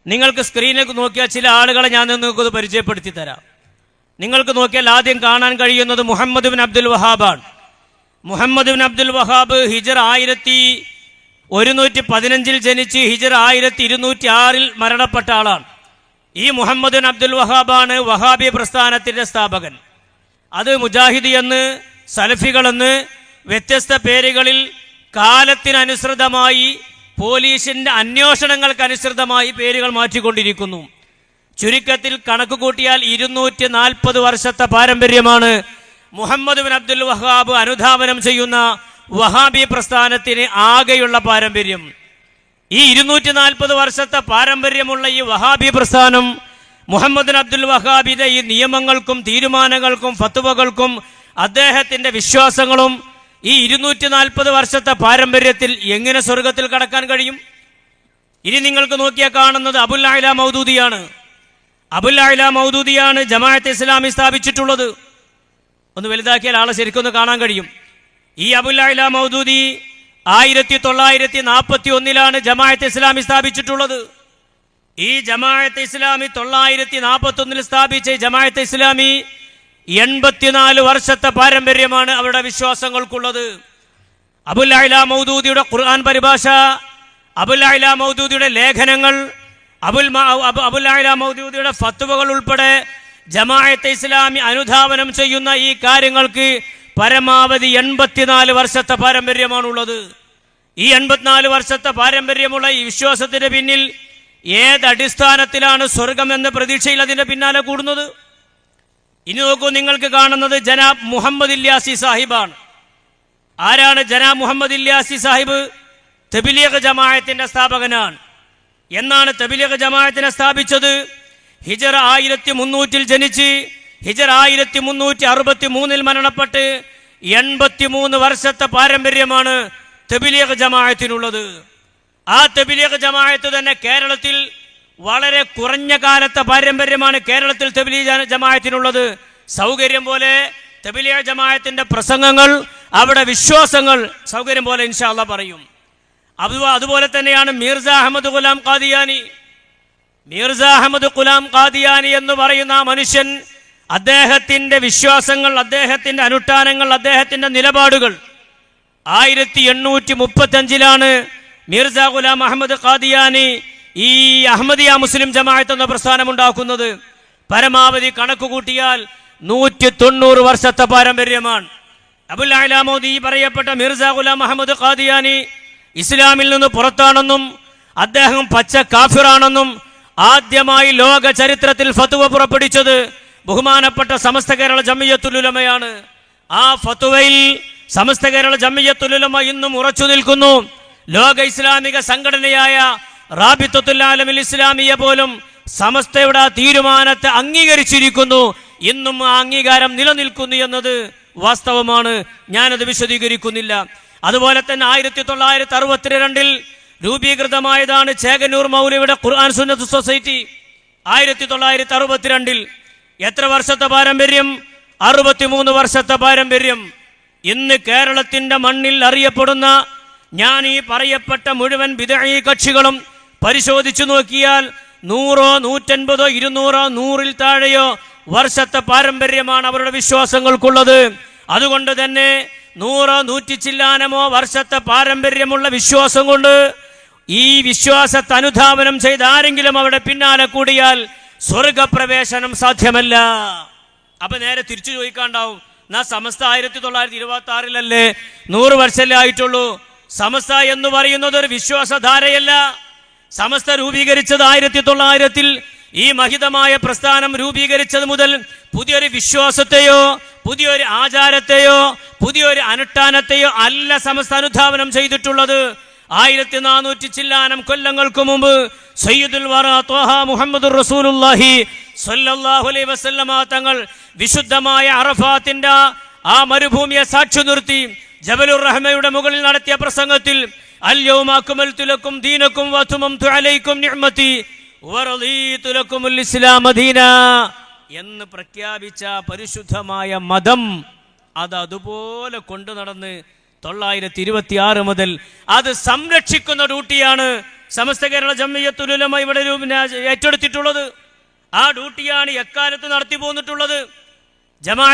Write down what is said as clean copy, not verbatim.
നിങ്ങൾക്ക് സ്ക്രീനിൽ നോക്കിയാൽ ചില ആളുകളെ ഞാൻ നിങ്ങൾക്കത് പരിചയപ്പെടുത്തി തരാം. നിങ്ങൾക്ക് നോക്കിയാൽ ആദ്യം കാണാൻ കഴിയുന്നത് മുഹമ്മദ് ബിൻ അബ്ദുൽ വഹാബാണ്. മുഹമ്മദ് ബിൻ അബ്ദുൽ വഹാബ് ഹിജറ 1115 ജനിച്ച് ഹിജറ 1206 മരണപ്പെട്ട ആളാണ്. ഈ മുഹമ്മദ് ബിൻ അബ്ദുൽ വഹാബാണ് വഹാബി പ്രസ്ഥാനത്തിൻ്റെ സ്ഥാപകൻ. അത് മുജാഹിദി എന്ന്, സലഫികളെന്ന് വ്യത്യസ്ത പേരുകളിൽ കാലത്തിനനുസൃതമായി പോലീസിൻ്റെ അന്വേഷണങ്ങൾക്കനുസൃതമായി പേരുകൾ മാറ്റിക്കൊണ്ടിരിക്കുന്നു. ചുരുക്കത്തിൽ കണക്ക് കൂട്ടിയാൽ 240 വർഷത്തെ പാരമ്പര്യമാണ് മുഹമ്മദ് ബിൻ അബ്ദുൽ വഹാബ് അനുധാവനം ചെയ്യുന്ന വഹാബി പ്രസ്ഥാനത്തിന് ആകെയുള്ള പാരമ്പര്യം. ഈ 240 വർഷത്തെ പാരമ്പര്യമുള്ള ഈ വഹാബി പ്രസ്ഥാനം മുഹമ്മദ് ബിൻ അബ്ദുൽ വഹാബിന്റെ ഈ നിയമങ്ങൾക്കും തീരുമാനങ്ങൾക്കും ഫത്വകൾക്കും അദ്ദേഹത്തിന്റെ വിശ്വാസങ്ങളും ഈ 240 വർഷത്തെ പാരമ്പര്യത്തിൽ എങ്ങനെ സ്വർഗത്തിൽ കടക്കാൻ കഴിയും? ഇനി നിങ്ങൾക്ക് നോക്കിയാൽ കാണുന്നത് അബുൽ അഅ്ല മൗദൂദിയാണ്. അബുൽ അഅ്ല മൗദൂദിയാണ് ജമാഅത്തെ ഇസ്ലാമി സ്ഥാപിച്ചിട്ടുള്ളത്. ഒന്ന് വലുതാക്കിയാൽ ആളെ ശരിക്കൊന്ന് കാണാൻ കഴിയും. ഈ അബുൽ അഅ്ല മൗദൂദി 1941 ജമാഅത്തെ ഇസ്ലാമി സ്ഥാപിച്ചിട്ടുള്ളത്. ഈ ജമാഅത്തെ ഇസ്ലാമി 941 സ്ഥാപിച്ച ജമാഅത്തെ ഇസ്ലാമി 84 വർഷത്തെ പാരമ്പര്യമാണ് അവരുടെ വിശ്വാസങ്ങൾക്കുള്ളത്. അബുൽ അഅ്ല മൗദൂദിയുടെ ഖുർആൻ പരിഭാഷ, അബുൽ അഅ്ല മൗദൂദിയുടെ ലേഖനങ്ങൾ, അബുൽ അഅ്ല മൗദൂദിയുടെ ഫത്വകൾ ഉൾപ്പെടെ ജമാഅത്തെ ഇസ്ലാമി അനുധാവനം ചെയ്യുന്ന ഈ കാര്യങ്ങൾക്ക് പരമാവധി 84 വർഷത്തെ പാരമ്പര്യമാണുള്ളത്. ഈ 84 വർഷത്തെ പാരമ്പര്യമുള്ള ഈ വിശ്വാസത്തിന്റെ പിന്നിൽ ഏതടിസ്ഥാനത്തിലാണ് സ്വർഗം എന്ന പ്രതീക്ഷയിൽ അതിന്റെ പിന്നാലെ കൂടുന്നത്? ഇനി നോക്കൂ, നിങ്ങൾക്ക് കാണുന്നത് ജനാബ് മുഹമ്മദ് ഇല്യാസി സാഹിബാണ്. ആരാണ് ജനാബ് മുഹമ്മദ് ഇല്യാസി സാഹിബ്? തബ്ലീഗ് ജമാഅത്തിന്റെ സ്ഥാപകനാണ്. എന്നാണ് തബ്ലീഗ് ജമാഅത്തിനെ സ്ഥാപിച്ചത്? ഹിജറ 1300 ജനിച്ച് ഹിജറ 1363 മരണപ്പെട്ട് 83 വർഷത്തെ പാരമ്പര്യമാണ് തബ്ലീഗ് ജമാഅത്തിനുള്ളത്. ആ തബ്ലീഗ് ജമാഅത്ത് തന്നെ കേരളത്തിൽ വളരെ കുറഞ്ഞ കാലത്തെ പാരമ്പര്യമാണ് കേരളത്തിൽ തബ്ലീഗ് ജമാഅത്തിനുള്ളത്. സൗകര്യം പോലെ തബ്ലീഗ് ജമാഅത്തിന്റെ പ്രസംഗങ്ങൾ, അവിടെ വിശ്വാസങ്ങൾ സൗകര്യം പോലെ ഇൻഷാ അല്ലാഹ് പറയും. അതുപോലെ തന്നെയാണ് മിർസ അഹമ്മദ് ഗുലാം ഖാദിയാനി. മിർസ അഹമ്മദ് ഗുലാം ഖാദിയാനി എന്ന് പറയുന്ന ആ മനുഷ്യൻ, അദ്ദേഹത്തിന്റെ വിശ്വാസങ്ങൾ, അദ്ദേഹത്തിന്റെ അനുഷ്ഠാനങ്ങൾ, അദ്ദേഹത്തിന്റെ നിലപാടുകൾ 1835 മിർസ ഗുലാം അഹമ്മദ് ഖാദിയാനി ഈ അഹമ്മദിയ മുസ്ലിം ജമാഅത്ത് എന്ന പ്രസ്ഥാനം ഉണ്ടാക്കുന്നത്. പരമാവധി കണക്ക് കൂട്ടിയാൽ 190 വർഷത്തെ പാരമ്പര്യമാണ്. അബുൽ അഅ്ല മൗദൂദി പറയപ്പെട്ട മിർസ ഗുലാം അഹമ്മദ് ഖാദിയാനി ഇസ്ലാമിൽ നിന്ന് പുറത്താണെന്നും അദ്ദേഹം പച്ച കാഫിറാണെന്നും ആദ്യമായി ലോക ചരിത്രത്തിൽ ഫത്വ പുറപ്പെടുവിച്ചത് ബഹുമാനപ്പെട്ട സമസ്ത കേരള ജംഇയ്യത്തുൽ ഉലമയാണ്. ആ ഫത്വയിൽ സമസ്ത കേരള ജംഇയ്യത്തുൽ ഉലമ ഇന്നും ഉറച്ചു നിൽക്കുന്നു. ലോക ഇസ്ലാമിക സംഘടനയായ റാബിത്തത്തുൽ ആലമിൽ ഇസ്ലാമിയ പോലും സമസ്തയുടെ തീരുമാനത്തെ അംഗീകരിച്ചിരിക്കുന്നു. ഇന്നും ആ അംഗീകാരം നിലനിൽക്കുന്നു എന്നത് വാസ്തവമാണ്. ഞാനത് വിശദീകരിക്കുന്നില്ല. അതുപോലെ തന്നെ 1962 രൂപീകൃതമായതാണ് ചേകന്നൂർ മൗലവിയുടെ ഖുർആൻ സുന്നത്ത് സൊസൈറ്റി. 1962 എത്ര വർഷത്തെ പാരമ്പര്യം? 63 വർഷത്തെ പാരമ്പര്യം. ഇന്ന് കേരളത്തിന്റെ മണ്ണിൽ അറിയപ്പെടുന്ന ഞാൻ ഈ പറയപ്പെട്ട മുഴുവൻ ബിദ്അഈ കക്ഷികളും പരിശോധിച്ചു നോക്കിയാൽ 100, 150, 200, 100-ൽ താഴെയോ വർഷത്തെ പാരമ്പര്യമാണ് അവരുടെ വിശ്വാസങ്ങൾക്കുള്ളത്. അതുകൊണ്ട് തന്നെ 100, 100 ചില്ലാനമോ വർഷത്തെ പാരമ്പര്യമുള്ള വിശ്വാസം കൊണ്ട് ഈ വിശ്വാസത്തെ അനുധാവനം ചെയ്ത ആരെങ്കിലും അവിടെ പിന്നാലെ കൂടിയാൽ സ്വർഗപ്രവേശനം സാധ്യമല്ല. അപ്പൊ നേരെ തിരിച്ചു ചോദിക്കാണ്ടാവും, എന്നാ സമസ്ത 1926 100 വർഷമല്ലേ ആയിട്ടുള്ളൂ? സമസ്ത എന്ന് പറയുന്നത് ഒരു വിശ്വാസധാരയല്ല. സമസ്ത രൂപീകരിച്ചത് 1900-ൽ. ഈ മഹിതമായ പ്രസ്ഥാനം രൂപീകരിച്ചത് മുതൽ പുതിയൊരു വിശ്വാസത്തെയോ പുതിയൊരു ആചാരത്തെയോ പുതിയൊരു അനുഷ്ഠാനത്തെയോ അല്ല സമസ്ത അനുധാവനം ചെയ്തിട്ടുള്ളത്. 1400 ചില്ലാനം കൊല്ലങ്ങൾക്ക് മുമ്പ് സയ്യിദുൽ വറ ത്വഹ മുഹമ്മദുർ റസൂലുള്ളാഹി സ്വല്ലല്ലാഹു അലൈഹി വസല്ലമ തങ്ങൾ വിശുദ്ധമായ അറഫാത്തിന്റെ ആ മരുഭൂമിയെ സാക്ഷി നിർത്തി ജബലുർ റഹ്മയുടെ മുകളിൽ നടത്തിയ പ്രസംഗത്തിൽ അൽ യൗമ അക്മൽതു ലക്കും ദീനക്കും വഅത്മംതു അലൈക്കും നിഅമതി വറദീതു ലക്കുമുൽ ഇസ്ലാമ ദീനാ എന്ന് പ്രഖ്യാപിച്ച പരിശുദ്ധമായ മതം അത് അതുപോലെ കൊണ്ടു നടന്ന് 926 മുതൽ അത് സംരക്ഷിക്കുന്ന ഡ്യൂട്ടിയാണ് സമസ്ത കേരള ജംഇയ്യത്തുൽ ഉലമ ഇവിടെ ഏറ്റെടുത്തിട്ടുള്ളത്. ആ ഡ്യൂട്ടിയാണ് എക്കാലത്ത് നടത്തി പോന്നിട്ടുള്ളത്. ജമാഅത്ത്